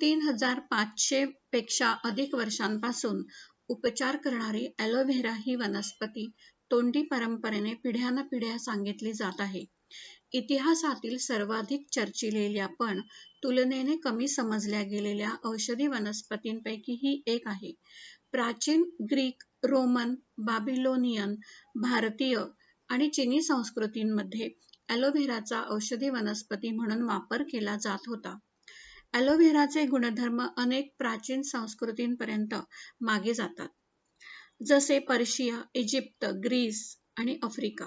3500 पेक्षा अधिक वर्षांपासून उपचार करणारी ॲलोव्हेरा ही वनस्पती तोंडी परंपरेने पिढ्यानपिढ्या सांगितली जात आहे. इतिहासातील सर्वाधिक चर्चिलेल्या पण तुलनेने कमी समजल्या गेलेल्या औषधी वनस्पतींपैकी ही एक आहे. प्राचीन ग्रीक, रोमन, बाबिलोनियन, भारतीय आणि चिनी संस्कृतींमध्ये ॲलोव्हेराचा औषधी वनस्पती म्हणून वापर केला जात होता. ॲलोव्हेराचे गुणधर्म अनेक प्राचीन संस्कृतींपर्यंत मागे जातात, जसे पर्शिया, इजिप्त, ग्रीस आणि आफ्रिका.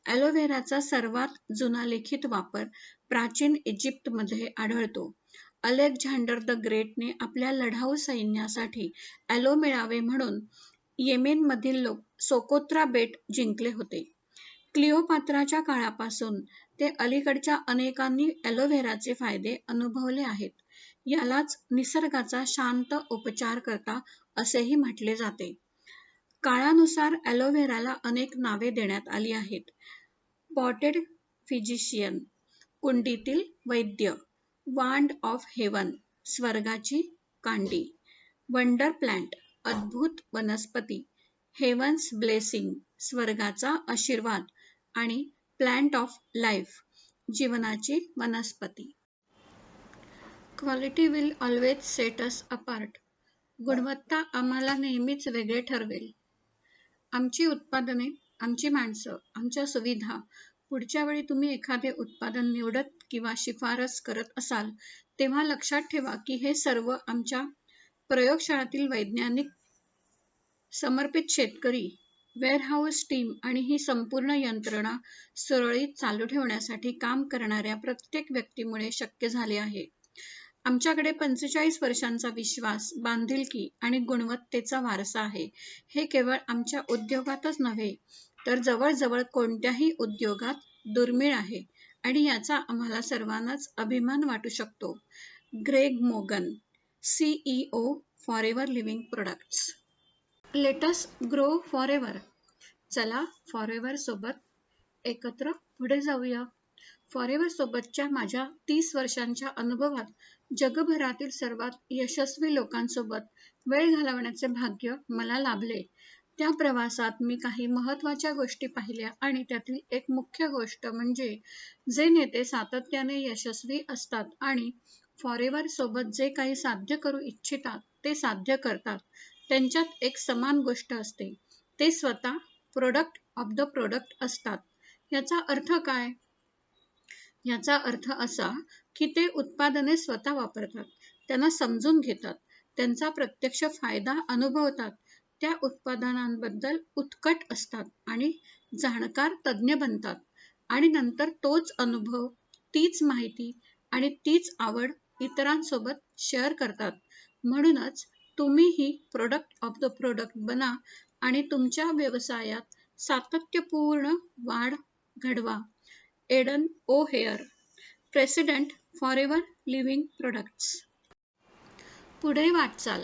ॲलोव्हेराचा सर्वात जुना लिखित वापर प्राचीन इजिप्तमध्ये आढळतो. अलेक्झांडर द ग्रेटने आपल्या लढाऊ सैन्यासाठी ॲलो मिळावे म्हणून येमेनमधील सोकोत्रा बेट जिंकले होते. क्लिओपात्राच्या काळापासून ते अलीकडच्या अनेकांनी ॲलोव्हेराचे फायदे अनुभवले आहेत. यालाच निसर्गाचा शांत उपचारकर्ता असेही म्हटले जाते. काळानुसार ॲलोव्हेराला अनेक नावे देण्यात आली आहेत. पॉटेड फिजिशियन, कुंडीतील वैद्य, वांड ऑफ हेवन, स्वर्गाची कांडी, वंडर प्लांट, अद्भुत वनस्पती, हेवन्स ब्लेसिंग, स्वर्गाचा आशीर्वाद आणि प्लांट ऑफ लाईफ, जीवनाची वनस्पती. Quality will always set us apart. गुणवत्ता आम्हाला नेहमीच वेगळे ठरवेल. आमची उत्पादने, आमची माणसं, आमच्या सुविधा. पुढच्या वेळी तुम्ही एखादे उत्पादन निवडत किंवा शिफारस करत असाल तेव्हा लक्षात ठेवा की हे सर्व आमच्या प्रयोगशाळातील वैज्ञानिक समर्पित शेतकरी, वेअरहाऊस टीम आणि ही संपूर्ण यंत्रणा सुरळीत चालू ठेवण्यासाठी काम करणाऱ्या प्रत्येक व्यक्तीमुळे शक्य झाले आहे. आमच्याकडे 45 वर्षांचा विश्वास, बांधिलकी आणि गुणवत्तेचा वारसा आहे. हे केवळ आमच्या उद्योगातच नव्हे तर जवळजवळ कोणत्याही उद्योगात दुर्मिळ आहे आणि याचा आम्हाला सर्वांनाच अभिमान वाटू शकतो. Greg मोगन, CEO, forever Living products. Let us grow forever. चला फॉरेव्हर सोबत एकत्र पुढे जाऊया. फॉरेव्हर सोबतच्या माझ्या 30 वर्षांच्या अनुभवात जगभरातील सर्वात यशस्वी लोकांसोबत वेळ घालवण्याचे भाग्य मला लाभले. त्या प्रवासात मी काही महत्त्वाच्या गोष्टी पाहिल्या आणि त्यातील एक मुख्य गोष्ट म्हणजे जे नेते सातत्याने यशस्वी असतात आणि फॉरेव्हर सोबत जे काही साध्य करू इच्छितात ते साध्य करतात, त्यांच्यात एक समान गोष्ट असते. ते स्वतः प्रोडक्ट ऑफ द प्रोडक्ट असतात. याचा अर्थ काय? याचा अर्थ असा की ते उत्पादने स्वतः वापरतात, त्यांना समजून घेतात, त्यांचा प्रत्यक्ष फायदा अनुभवतात, त्या उत्पादनांबद्दल उत्कट असतात आणि जाणकार तज्ज्ञ बनतात आणि नंतर तोच अनुभव, तीच माहिती आणि तीच आवड इतरांसोबत शेअर करतात. म्हणूनच तुम्हीही प्रोडक्ट ऑफ द प्रोडक्ट बना आणि तुमच्या व्यवसायात सातत्यपूर्ण वाढ घडवा. Aidan O'Hare, president, Forever Living Products. पुढे वाटचाल.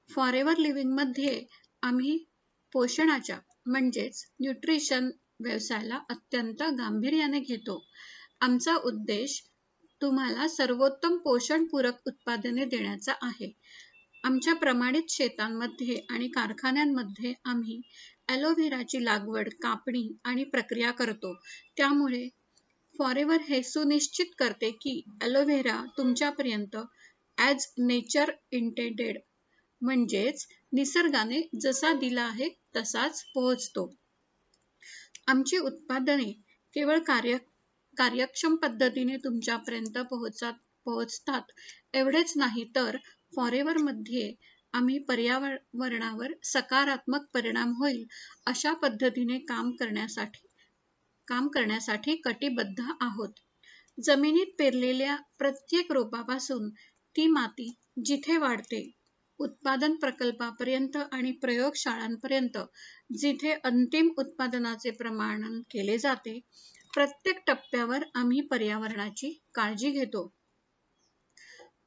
फॉरेव्हर लिव्हिंगमध्ये आम्ही पोषणाच्या म्हणजेच न्यूट्रिशन व्यवसायाला अत्यंत गांभीर्याने घेतो. आमचा उद्देश तुम्हाला सर्वोत्तम पोषणपूरक उत्पादने देण्याचा आहे. आमच्या प्रमाणित शेतांमध्ये आणि कारखान्यांमध्ये आम्ही ॲलोव्हेराची लागवड, कापणी आणि प्रक्रिया करतो. त्यामुळे फॉरेव्हर हे सुनिश्चित करते की ॲलोव्हेरा तुमच्यापर्यंत ॲज नेचर इंटेंडेड म्हणजेच निसर्गाने जसा दिला आहे तसाच पोहोचतो. आमची उत्पादने केवळ कार्यक्षम पद्धतीने तुमच्यापर्यंत पोहोचतात एवढेच नाही तर फॉरेव्हरमध्ये आम्ही पर्यावरणावर सकारात्मक परिणाम होईल अशा पद्धतीने काम करण्यासाठी कटिबद्ध आहोत. जमिनीत पेरलेल्या प्रत्येक रोपापासून ती माती जिथे वाढते, उत्पादन प्रकल्पापर्यंत आणि प्रयोगशाळांपर्यंत जिथे अंतिम उत्पादनाचे प्रमाणन केले जाते, प्रत्येक टप्प्यावर आम्ही पर्यावरणाची काळजी घेतो.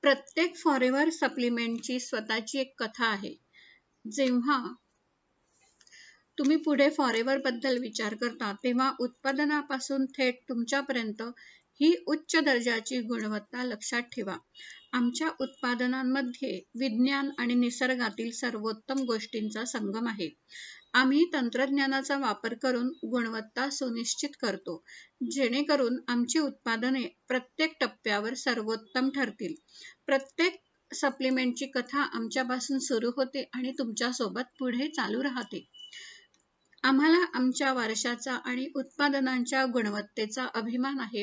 प्रत्येक फॉरेव्हर सप्लिमेंटची स्वतःची एक कथा आहे. जेव्हा तुम्ही पुढे फॉरेव्हर बद्दल विचार करता तेव्हा उत्पादनापासून थेट तुमच्यापर्यंत ही उच्च दर्जाची गुणवत्ता लक्षात ठेवा. आमच्या उत्पादनांमध्ये विज्ञान आणि निसर्गातील सर्वोत्तम गोष्टींचा संगम आहे. आम्ही तंत्रज्ञानाचा वापर करून गुणवत्ता सुनिश्चित करतो, जेणेकरून आमची उत्पादने प्रत्येक टप्प्यावर सर्वोत्तम ठरतील. प्रत्येक सप्लिमेंटची कथा आमच्यापासून सुरू होते आणि तुमच्यासोबत पुढे चालू राहते. आम्हाला आमच्या वारशाचा आणि उत्पादनांच्या गुणवत्तेचा अभिमान आहे.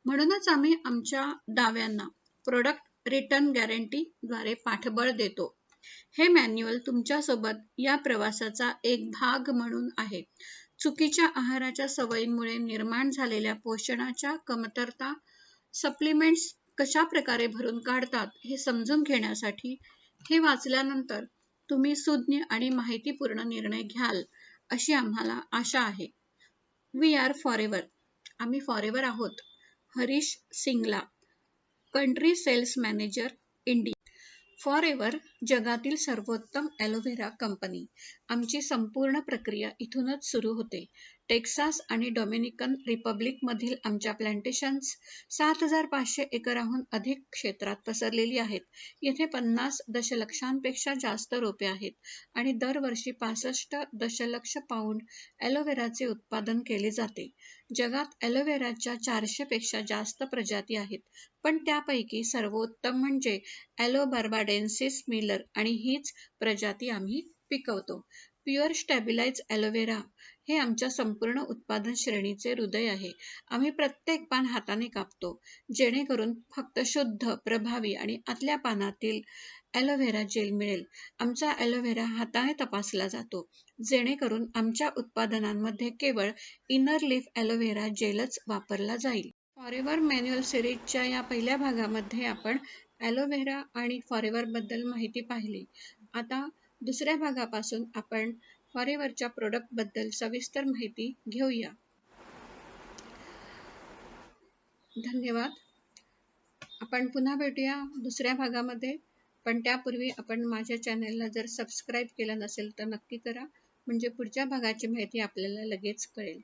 म्हणूनच आम्ही आमच्या दाव्यांना प्रोडक्ट रिटर्न गॅरंटी द्वारे पाठबळ देतो. हे मॅन्युअल तुमच्यासोबत या प्रवासाचा एक भाग म्हणून आहे. चुकीच्या आहाराच्या सवयींमुळे निर्माण झालेल्या पोषणाच्या कमतरता सप्लिमेंट्स कशा प्रकारे भरून काढतात हे समजून घेण्यासाठी हे वाचल्यानंतर तुम्ही सुज्ञ आणि माहितीपूर्ण निर्णय घ्याल अशी आम्हाला आशा आहे. We are Forever. आम्ही फॉरेव्हर आहोत. Harish Singla, country sales manager, India. Forever जगातील सर्वोत्तम ॲलोव्हेरा कंपनी. आमची संपूर्ण प्रक्रिया इथूनच सुरू होते. टेक्सास आणि डॉमिनिकन रिपब्लिकमधील आमच्या प्लांटेशन्स 7,500 एकराहून अधिक क्षेत्रात पसरलेली आहेत. येथे 50 दशलक्षांपेक्षा जास्त रोपे आहेत आणि दरवर्षी 65 दशलक्ष पाऊंड ॲलोव्हेराचे उत्पादन केले जाते. जगात ॲलोव्हेराच्या 400 पेक्षा जास्त प्रजाती आहेत, पण त्यापैकी सर्वोत्तम म्हणजे ॲलो बार्बाडेन्सिस मिलर आणि हीच प्रजाती आम्ही पिकवतो. प्युअर स्टॅबिलाइज ॲलोव्हेरा हे आमच्या संपूर्ण उत्पादन श्रेणीचे हृदय आहे. आम्ही प्रत्येक पान हाताने कापतो, जेणेकरून फक्त शुद्ध, प्रभावी आणि आतल्या पानातील ॲलोव्हेरा जेल मिळेल. आमचा ॲलोव्हेरा हाताने तपासला जातो, जेणेकरून आमच्या उत्पादनांमध्ये केवळ इनर लीफ ॲलोव्हेरा जेलच वापरला जाईल. फॉरेव्हर मॅन्युअल सिरीजच्या या पहिल्या भागामध्ये आपण ॲलोव्हेरा आणि फॉरेव्हरबद्दल माहिती पाहिली. आता दुसऱ्या भागापासून आपण फॉरेव्हरच्या प्रोडक्टबद्दल सविस्तर माहिती घेऊया. धन्यवाद. आपण पुन्हा भेटूया दुसऱ्या भागामध्ये. पण त्यापूर्वी आपण माझ्या चॅनलला जर सबस्क्राईब केलं नसेल तर नक्की करा, म्हणजे पुढच्या भागाची माहिती आपल्याला लगेच कळेल.